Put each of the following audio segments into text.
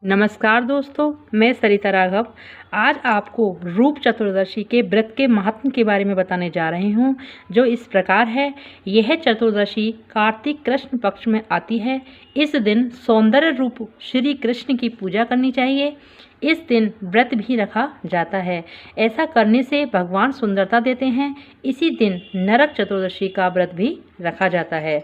नमस्कार दोस्तों, मैं सरिता राघव। आज आपको रूप चतुर्दशी के व्रत के महात्म के बारे में बताने जा रही हूँ, जो इस प्रकार है। यह चतुर्दशी कार्तिक कृष्ण पक्ष में आती है। इस दिन सौंदर्य रूप श्री कृष्ण की पूजा करनी चाहिए। इस दिन व्रत भी रखा जाता है। ऐसा करने से भगवान सुंदरता देते हैं। इसी दिन नरक चतुर्दशी का व्रत भी रखा जाता है।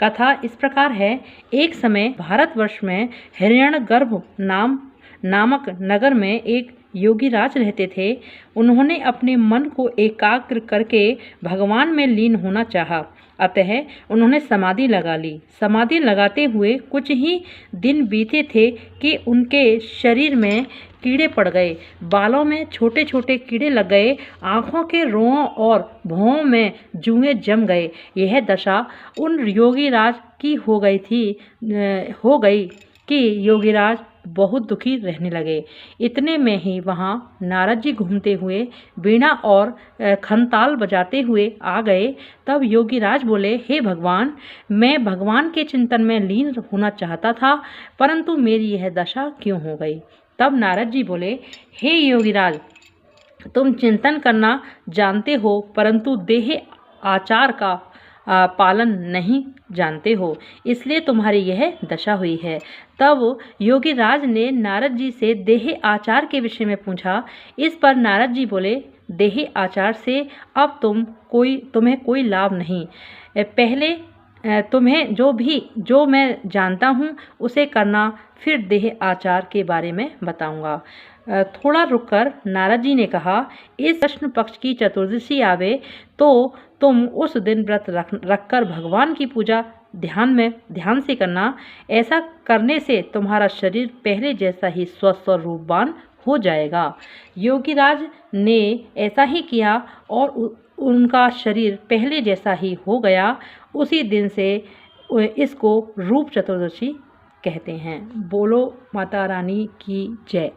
कथा इस प्रकार है। एक समय भारतवर्ष में हिरण्यगर्भ नामक नगर में एक योगीराज रहते थे। उन्होंने अपने मन को एकाग्र करके भगवान में लीन होना चाहा। अतः उन्होंने समाधि लगा ली। समाधि लगाते हुए कुछ ही दिन बीते थे कि उनके शरीर में कीड़े पड़ गए। बालों में छोटे छोटे कीड़े लग गए। आँखों के रोंों और भौं में जुएं जम गए। यह दशा उन योगीराज की हो गई कि योगीराज बहुत दुखी रहने लगे। इतने में ही वहाँ नारद जी घूमते हुए वीणा और खंताल बजाते हुए आ गए। तब योगीराज बोले, हे भगवान, मैं भगवान के चिंतन में लीन होना चाहता था, परंतु मेरी यह दशा क्यों हो गई। तब नारद जी बोले, हे योगीराज, तुम चिंतन करना जानते हो, परंतु देह आचार का पालन नहीं जानते हो, इसलिए तुम्हारी यह दशा हुई है। तब योगीराज ने नारद जी से देह आचार के विषय में पूछा। इस पर नारद जी बोले, देह आचार से अब तुम्हें कोई लाभ नहीं। पहले तुम्हें जो मैं जानता हूँ उसे करना, फिर देह आचार के बारे में बताऊंगा। थोड़ा रुककर नारद जी ने कहा, इस कृष्ण पक्ष की चतुर्दशी आवे तो तुम उस दिन व्रत रखकर भगवान की पूजा ध्यान से करना। ऐसा करने से तुम्हारा शरीर पहले जैसा ही स्वस्थ और रूपवान हो जाएगा। योगीराज ने ऐसा ही किया और उनका शरीर पहले जैसा ही हो गया। उसी दिन से इसको रूप चतुर्दशी कहते हैं। बोलो माता रानी की जय।